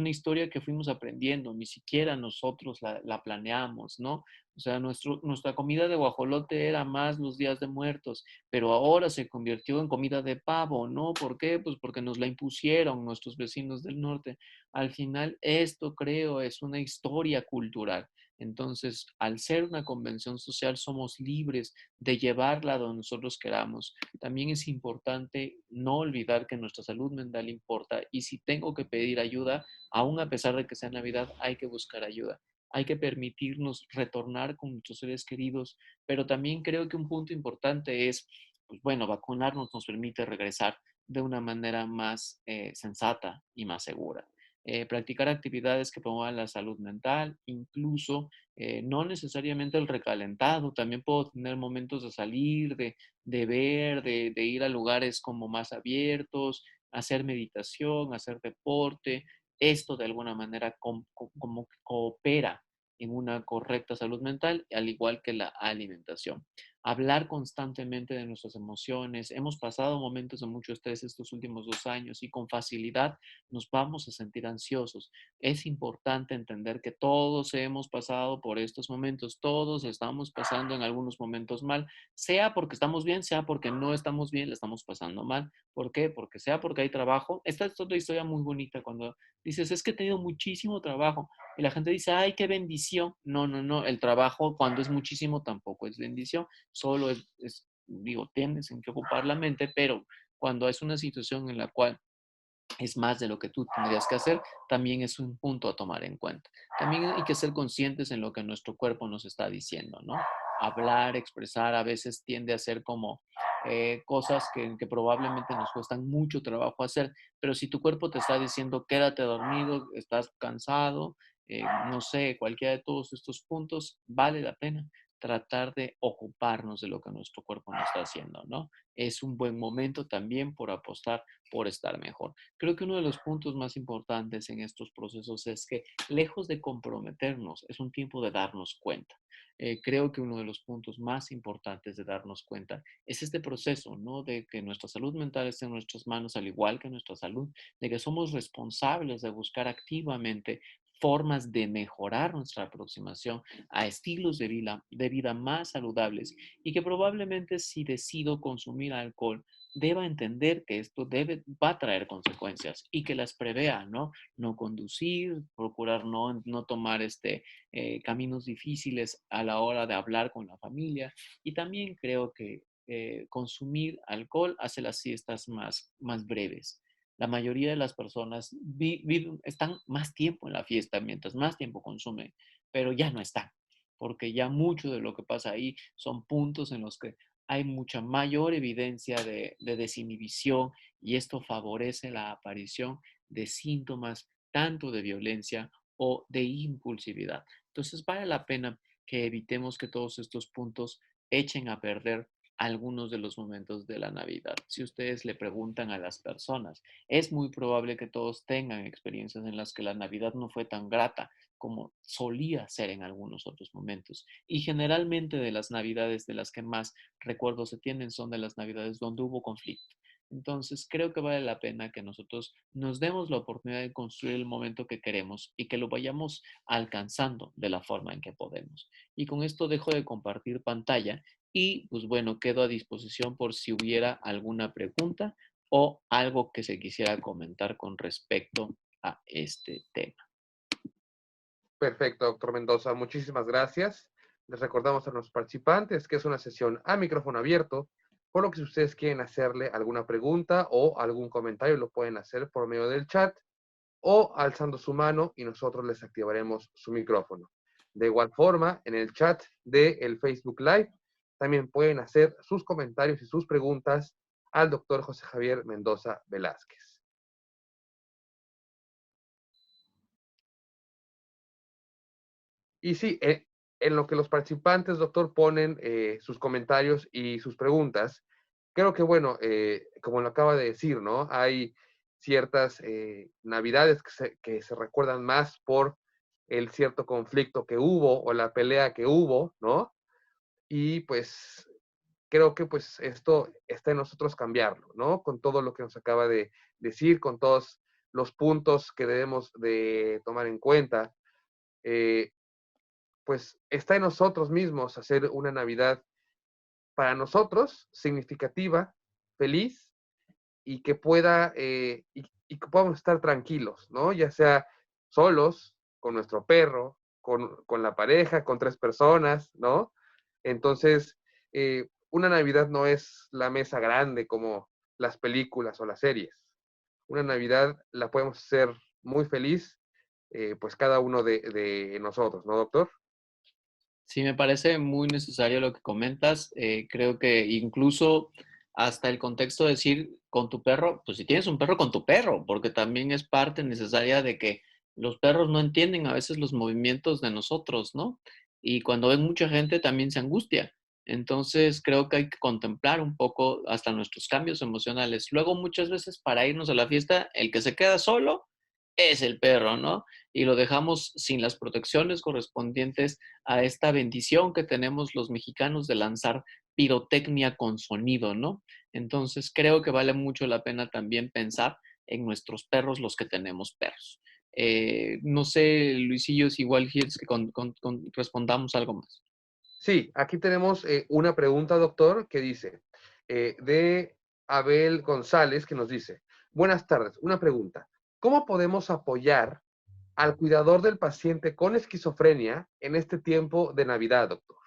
historia que fuimos aprendiendo, ni siquiera nosotros la planeamos, ¿no? O sea, nuestra comida de guajolote era más los días de muertos, pero ahora se convirtió en comida de pavo, ¿no? ¿Por qué? Pues porque nos la impusieron nuestros vecinos del norte. Al final, esto creo es una historia cultural. Entonces, al ser una convención social, somos libres de llevarla donde nosotros queramos. También es importante no olvidar que nuestra salud mental importa y si tengo que pedir ayuda, aún a pesar de que sea Navidad, hay que buscar ayuda. Hay que permitirnos retornar con nuestros seres queridos, pero también creo que un punto importante es, pues bueno, vacunarnos nos permite regresar de una manera más sensata y más segura. Practicar actividades que promuevan la salud mental, incluso no necesariamente el recalentado, también puedo tener momentos de salir, de ver, de ir a lugares como más abiertos, hacer meditación, hacer deporte. Esto de alguna manera como que coopera en una correcta salud mental, al igual que la alimentación. Hablar constantemente de nuestras emociones. Hemos pasado momentos de mucho estrés estos últimos 2 años y con facilidad nos vamos a sentir ansiosos. Es importante entender que todos hemos pasado por estos momentos, todos estamos pasando en algunos momentos mal, sea porque estamos bien, sea porque no estamos bien, le estamos pasando mal. ¿Por qué? Porque sea porque hay trabajo. Esta es otra historia muy bonita cuando dices, es que he tenido muchísimo trabajo y la gente dice, ay, qué bendición. No, no, no, el trabajo cuando es muchísimo tampoco es bendición, solo digo, tienes en qué ocupar la mente, pero cuando es una situación en la cual es más de lo que tú tendrías que hacer, también es un punto a tomar en cuenta. También hay que ser conscientes en lo que nuestro cuerpo nos está diciendo, ¿no? Hablar, expresar, a veces tiende a ser como cosas que probablemente nos cuestan mucho trabajo hacer, pero si tu cuerpo te está diciendo quédate dormido, estás cansado, no sé, cualquiera de todos estos puntos, vale la pena tratar de ocuparnos de lo que nuestro cuerpo nos está haciendo, ¿no? Es un buen momento también por apostar por estar mejor. Creo que uno de los puntos más importantes en estos procesos es que, lejos de comprometernos, es un tiempo de darnos cuenta. Creo que uno de los puntos más importantes de darnos cuenta es este proceso, ¿no? De que nuestra salud mental esté en nuestras manos, al igual que nuestra salud, de que somos responsables de buscar activamente formas de mejorar nuestra aproximación a estilos de vida más saludables y que probablemente si decido consumir alcohol, deba entender que esto va a traer consecuencias y que las prevea, ¿no? No conducir, procurar no tomar caminos difíciles a la hora de hablar con la familia. Y también creo que consumir alcohol hace las siestas más breves. La mayoría de las personas están más tiempo en la fiesta, mientras más tiempo consumen, pero ya no están, porque ya mucho de lo que pasa ahí son puntos en los que hay mucha mayor evidencia de desinhibición y esto favorece la aparición de síntomas tanto de violencia o de impulsividad. Entonces vale la pena que evitemos que todos estos puntos echen a perder algunos de los momentos de la Navidad. Si ustedes le preguntan a las personas, es muy probable que todos tengan experiencias en las que la Navidad no fue tan grata como solía ser en algunos otros momentos. Y generalmente de las Navidades de las que más recuerdos se tienen son de las Navidades donde hubo conflicto. Entonces, creo que vale la pena que nosotros nos demos la oportunidad de construir el momento que queremos y que lo vayamos alcanzando de la forma en que podemos. Y con esto dejo de compartir pantalla y, pues bueno, quedo a disposición por si hubiera alguna pregunta o algo que se quisiera comentar con respecto a este tema. Perfecto, doctor Mendoza. Muchísimas gracias. Les recordamos a los participantes que es una sesión a micrófono abierto, por lo que si ustedes quieren hacerle alguna pregunta o algún comentario, lo pueden hacer por medio del chat o alzando su mano y nosotros les activaremos su micrófono. De igual forma, en el chat del Facebook Live también pueden hacer sus comentarios y sus preguntas al doctor José Javier Mendoza Velázquez. Y sí, en lo que los participantes, doctor, ponen sus comentarios y sus preguntas, creo que, bueno, como lo acaba de decir, ¿no? Hay ciertas navidades que se recuerdan más por el cierto conflicto que hubo o la pelea que hubo, ¿no? Y pues creo que pues esto está en nosotros cambiarlo, ¿no? Con todo lo que nos acaba de decir, con todos los puntos que debemos de tomar en cuenta. Eh, pues está en nosotros mismos hacer una Navidad para nosotros significativa, feliz y que pueda y que podamos estar tranquilos, ¿no? Ya sea solos, con nuestro perro, con la pareja, con 3 personas, ¿no? Entonces, una Navidad no es la mesa grande como las películas o las series. Una Navidad la podemos hacer muy feliz, pues cada uno de nosotros, ¿no, doctor? Sí, me parece muy necesario lo que comentas. Creo que incluso hasta el contexto de decir con tu perro, pues si tienes un perro, con tu perro, porque también es parte necesaria de que los perros no entienden a veces los movimientos de nosotros, ¿no? Y cuando ven mucha gente también se angustia. Entonces creo que hay que contemplar un poco hasta nuestros cambios emocionales. Luego muchas veces para irnos a la fiesta, el que se queda solo es el perro, ¿no? Y lo dejamos sin las protecciones correspondientes a esta bendición que tenemos los mexicanos de lanzar pirotecnia con sonido, ¿no? Entonces creo que vale mucho la pena también pensar en nuestros perros, los que tenemos perros. No sé, Luisillo, si igual quieres que respondamos algo más. Sí, aquí tenemos una pregunta, doctor, que dice, de Abel González, que nos dice, buenas tardes, una pregunta. ¿Cómo podemos apoyar al cuidador del paciente con esquizofrenia en este tiempo de Navidad, doctor?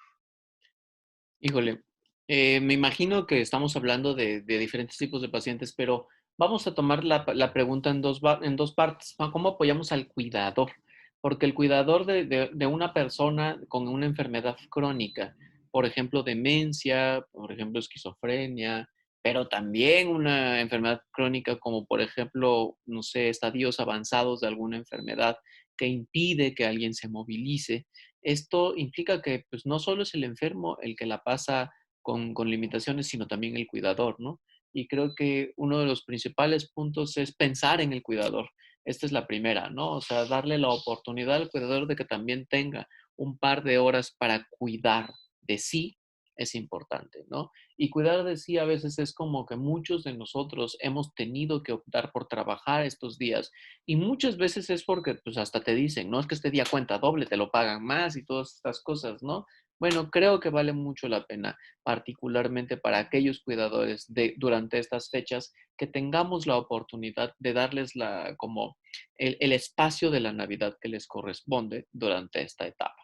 Híjole, me imagino que estamos hablando de diferentes tipos de pacientes, pero vamos a tomar la pregunta en dos partes. ¿Cómo apoyamos al cuidador? Porque el cuidador de una persona con una enfermedad crónica, por ejemplo, demencia, por ejemplo, esquizofrenia, pero también una enfermedad crónica como, por ejemplo, no sé, estadios avanzados de alguna enfermedad que impide que alguien se movilice. Esto implica que pues, no solo es el enfermo el que la pasa con limitaciones, sino también el cuidador, ¿no? Y creo que uno de los principales puntos es pensar en el cuidador. Esta es la primera, ¿no? O sea, darle la oportunidad al cuidador de que también tenga un par de horas para cuidar de sí es importante, ¿no? Y cuidar de sí a veces es como que muchos de nosotros hemos tenido que optar por trabajar estos días y muchas veces es porque pues hasta te dicen, no es que este día cuenta doble, te lo pagan más y todas estas cosas, ¿no? Bueno, creo que vale mucho la pena, particularmente para aquellos cuidadores durante estas fechas, que tengamos la oportunidad de darles como el espacio de la Navidad que les corresponde durante esta etapa.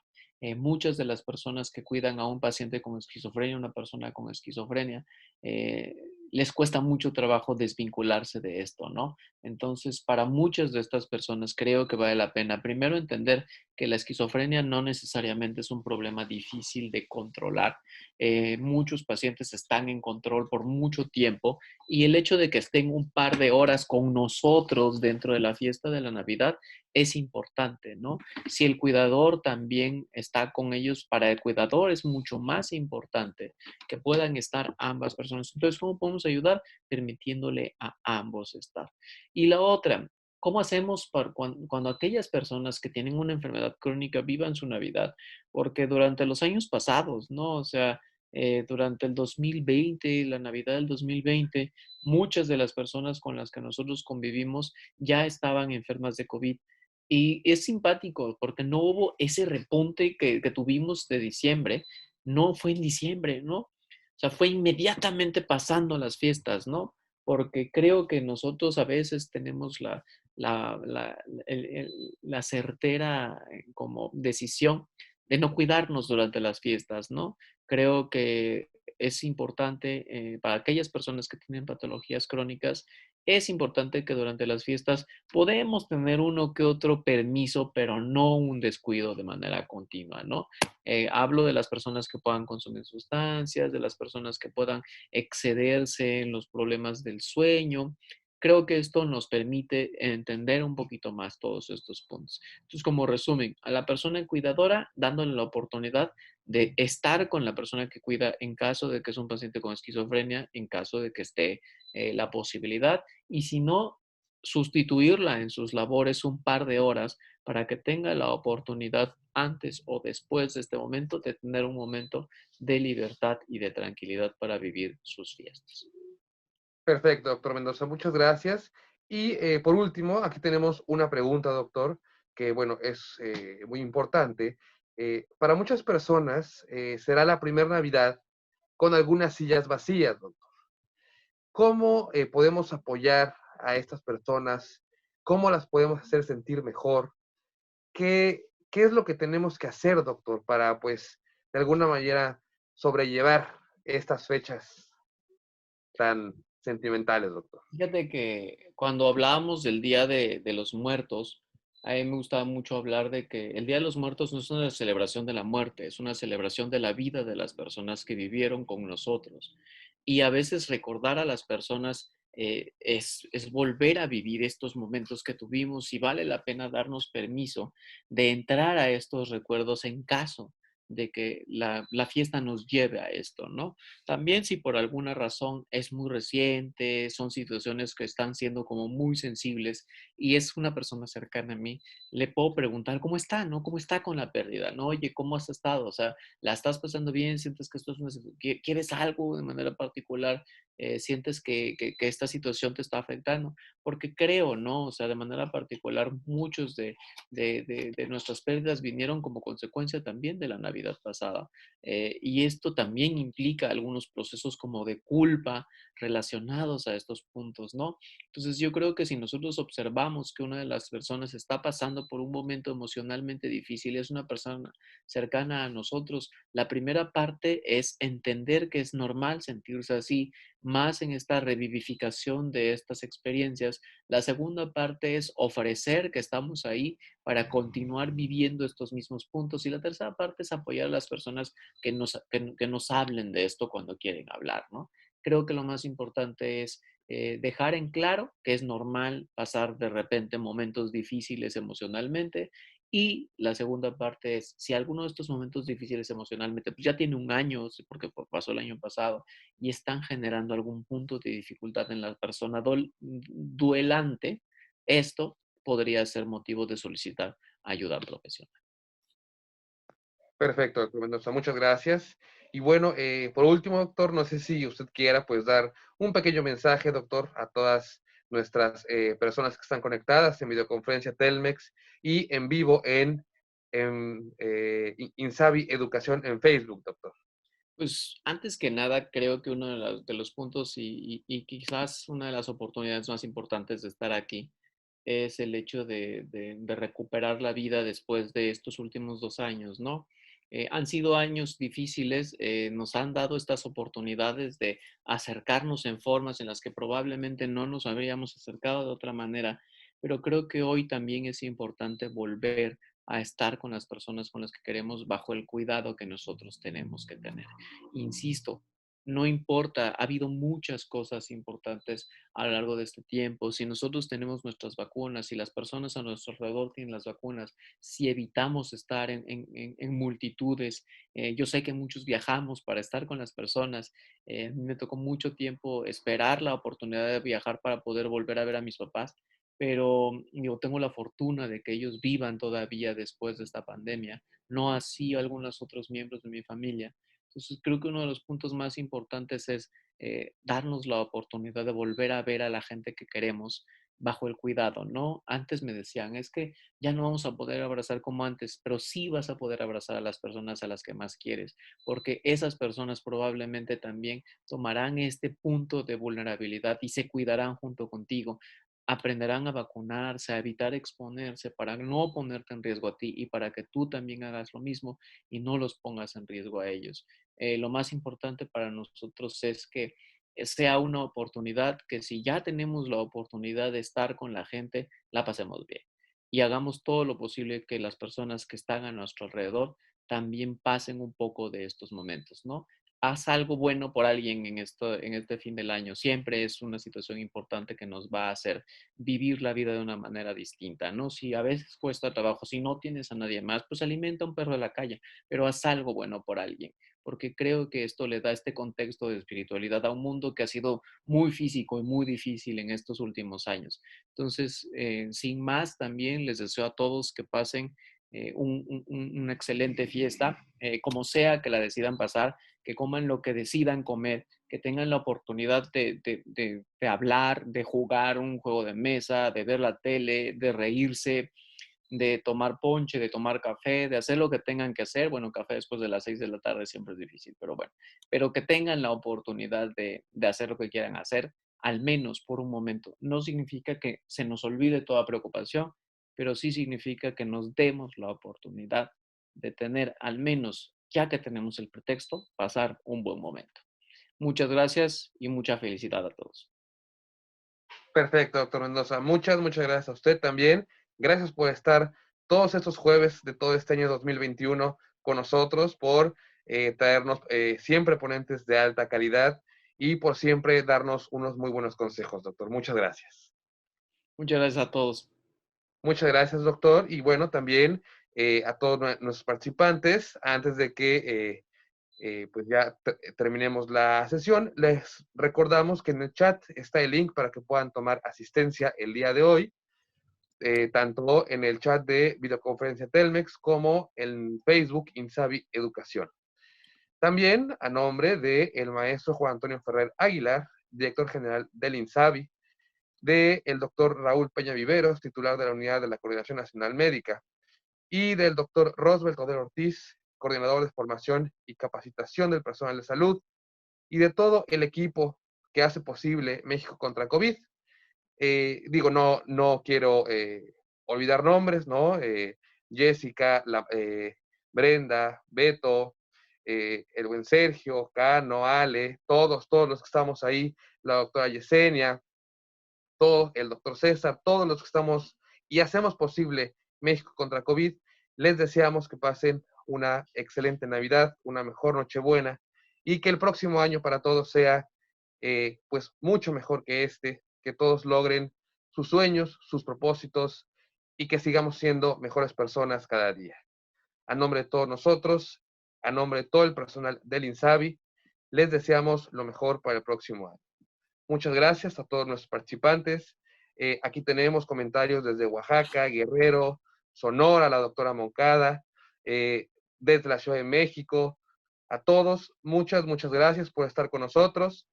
Muchas de las personas que cuidan a un paciente con esquizofrenia, una persona con esquizofrenia, eh, les cuesta mucho trabajo desvincularse de esto, ¿no? Entonces, para muchas de estas personas creo que vale la pena primero entender que la esquizofrenia no necesariamente es un problema difícil de controlar. Muchos pacientes están en control por mucho tiempo y el hecho de que estén un par de horas con nosotros dentro de la fiesta de la Navidad es importante, ¿no? Si el cuidador también está con ellos, para el cuidador es mucho más importante que puedan estar ambas personas. Entonces, ¿cómo podemos ayudar? Permitiéndole a ambos estar. Y la otra, ¿cómo hacemos cuando aquellas personas que tienen una enfermedad crónica vivan su Navidad? Porque durante los años pasados, ¿no? O sea, durante el 2020, la Navidad del 2020, muchas de las personas con las que nosotros convivimos ya estaban enfermas de COVID. Y es simpático porque no hubo ese repunte que tuvimos de diciembre, no fue en diciembre, ¿no? O sea, fue inmediatamente pasando las fiestas, ¿no? Porque creo que nosotros a veces tenemos la, la, la certera como decisión de no cuidarnos durante las fiestas, ¿no? Creo que es importante para aquellas personas que tienen patologías crónicas, es importante que durante las fiestas podemos tener uno que otro permiso, pero no un descuido de manera continua, ¿no? Hablo de las personas que puedan consumir sustancias, de las personas que puedan excederse en los problemas del sueño. Creo que esto nos permite entender un poquito más todos estos puntos. Entonces, como resumen, a la persona cuidadora, dándole la oportunidad de estar con la persona que cuida en caso de que es un paciente con esquizofrenia, en caso de que esté la posibilidad, y si no, sustituirla en sus labores un par de horas para que tenga la oportunidad antes o después de este momento de tener un momento de libertad y de tranquilidad para vivir sus fiestas. Perfecto, doctor Mendoza, muchas gracias. Y por último, aquí tenemos una pregunta, doctor, que bueno, es muy importante. Para muchas personas será la primera Navidad con algunas sillas vacías, doctor. ¿Cómo podemos apoyar a estas personas? ¿Cómo las podemos hacer sentir mejor? ¿Qué es lo que tenemos que hacer, doctor, para, pues, de alguna manera sobrellevar estas fechas tan sentimentales, doctor? Fíjate que cuando hablábamos del Día de los Muertos, a mí me gustaba mucho hablar de que el Día de los Muertos no es una celebración de la muerte, es una celebración de la vida de las personas que vivieron con nosotros. Y a veces recordar a las personas es volver a vivir estos momentos que tuvimos y vale la pena darnos permiso de entrar a estos recuerdos en caso de que la fiesta nos lleve a esto, ¿no? También si por alguna razón es muy reciente, son situaciones que están siendo como muy sensibles y es una persona cercana a mí, le puedo preguntar cómo está, ¿no? ¿Cómo está con la pérdida? ¿No? Oye, ¿cómo has estado? O sea, ¿la estás pasando bien? ¿Sientes que esto es quieres algo de manera particular? ¿Sientes que esta situación te está afectando? Porque creo, ¿no? O sea, de manera particular, muchos de nuestras pérdidas vinieron como consecuencia también de la Navidad pasada. Y esto también implica algunos procesos como de culpa relacionados a estos puntos, ¿no? Entonces yo creo que si nosotros observamos que una de las personas está pasando por un momento emocionalmente difícil, es una persona cercana a nosotros, la primera parte es entender que es normal sentirse así, más en esta revivificación de estas experiencias. La segunda parte es ofrecer que estamos ahí para continuar viviendo estos mismos puntos. Y la tercera parte es apoyar a las personas que nos hablen de esto cuando quieren hablar, ¿no? Creo que lo más importante es dejar en claro que es normal pasar de repente momentos difíciles emocionalmente. Y la segunda parte es, si alguno de estos momentos difíciles emocionalmente, pues ya tiene un año, sí, porque pasó el año pasado, y están generando algún punto de dificultad en la persona duelante, esto podría ser motivo de solicitar ayuda profesional. Perfecto, doctor Mendoza, muchas gracias. Y bueno, por último, doctor, no sé si usted quiera pues dar un pequeño mensaje, doctor, a todas nuestras personas que están conectadas en videoconferencia Telmex y en vivo en Insabi Educación en Facebook, doctor. Pues antes que nada, creo que uno de los puntos y quizás una de las oportunidades más importantes de estar aquí es el hecho de recuperar la vida después de estos últimos 2 años, ¿no? Han sido años difíciles, nos han dado estas oportunidades de acercarnos en formas en las que probablemente no nos habríamos acercado de otra manera, pero creo que hoy también es importante volver a estar con las personas con las que queremos bajo el cuidado que nosotros tenemos que tener. Insisto, no importa, ha habido muchas cosas importantes a lo largo de este tiempo. Si nosotros tenemos nuestras vacunas, si las personas a nuestro alrededor tienen las vacunas, si evitamos estar en multitudes, yo sé que muchos viajamos para estar con las personas. A mí me tocó mucho tiempo esperar la oportunidad de viajar para poder volver a ver a mis papás, pero yo tengo la fortuna de que ellos vivan todavía después de esta pandemia, no así algunos otros miembros de mi familia. Entonces, creo que uno de los puntos más importantes es darnos la oportunidad de volver a ver a la gente que queremos bajo el cuidado, ¿no? Antes me decían, es que ya no vamos a poder abrazar como antes, pero sí vas a poder abrazar a las personas a las que más quieres, porque esas personas probablemente también tomarán este punto de vulnerabilidad y se cuidarán junto contigo. Aprenderán a vacunarse, a evitar exponerse para no ponerte en riesgo a ti y para que tú también hagas lo mismo y no los pongas en riesgo a ellos. Lo más importante para nosotros es que sea una oportunidad que si ya tenemos la oportunidad de estar con la gente, la pasemos bien y hagamos todo lo posible que las personas que están a nuestro alrededor también pasen un poco de estos momentos, ¿no? Haz algo bueno por alguien en este fin del año. Siempre es una situación importante que nos va a hacer vivir la vida de una manera distinta, ¿no? Si a veces cuesta trabajo, si no tienes a nadie más, pues alimenta a un perro de la calle, pero haz algo bueno por alguien, porque creo que esto le da este contexto de espiritualidad a un mundo que ha sido muy físico y muy difícil en estos últimos años. Entonces, sin más, también les deseo a todos que pasen una excelente fiesta, como sea que la decidan pasar, que coman lo que decidan comer, que tengan la oportunidad de hablar, de jugar un juego de mesa, de ver la tele, de reírse, de tomar ponche, de tomar café, de hacer lo que tengan que hacer. Bueno, café después de las 6 de la tarde siempre es difícil, pero bueno, pero que tengan la oportunidad de hacer lo que quieran hacer, al menos por un momento. No significa que se nos olvide toda preocupación, pero sí significa que nos demos la oportunidad de tener, al menos, ya que tenemos el pretexto, pasar un buen momento. Muchas gracias y mucha felicidad a todos. Perfecto, doctor Mendoza. Muchas gracias a usted también. Gracias por estar todos estos jueves de todo este año 2021 con nosotros, por traernos siempre ponentes de alta calidad y por siempre darnos unos muy buenos consejos, doctor. Muchas gracias. Muchas gracias a todos. Muchas gracias, doctor. Y bueno, también a todos nuestros participantes, antes de que pues ya terminemos la sesión, les recordamos que en el chat está el link para que puedan tomar asistencia el día de hoy, tanto en el chat de videoconferencia Telmex como en Facebook Insabi Educación. También a nombre del maestro Juan Antonio Ferrer Aguilar, director general del Insabi, del doctor Raúl Peña Viveros, titular de la Unidad de la Coordinación Nacional Médica, y del doctor Rosbel Cordero Ortiz, coordinador de formación y capacitación del personal de salud, y de todo el equipo que hace posible México contra COVID. No quiero olvidar nombres, ¿no? Jessica, Brenda, Beto, el buen Sergio, Cano, Ale, todos los que estamos ahí, la doctora Yesenia, todo, el doctor César, todos los que estamos y hacemos posible México contra COVID, les deseamos que pasen una excelente Navidad, una mejor Nochebuena y que el próximo año para todos sea pues mucho mejor que este, que todos logren sus sueños, sus propósitos y que sigamos siendo mejores personas cada día. A nombre de todos nosotros, a nombre de todo el personal del INSABI, les deseamos lo mejor para el próximo año. Muchas gracias a todos nuestros participantes. Aquí tenemos comentarios desde Oaxaca, Guerrero, Sonora, la doctora Moncada, desde la Ciudad de México. A todos, muchas gracias por estar con nosotros.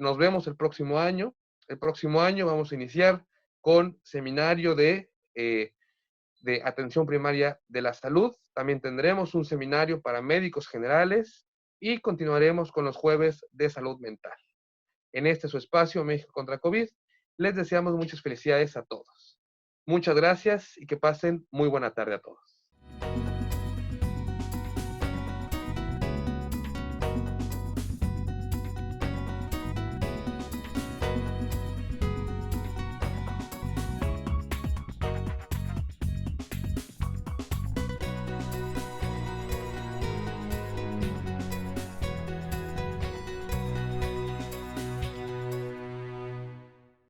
Nos vemos el próximo año. El próximo año vamos a iniciar con seminario de atención primaria de la salud. También tendremos un seminario para médicos generales y continuaremos con los jueves de salud mental. En este su espacio, México contra COVID, les deseamos muchas felicidades a todos. Muchas gracias y que pasen muy buena tarde a todos.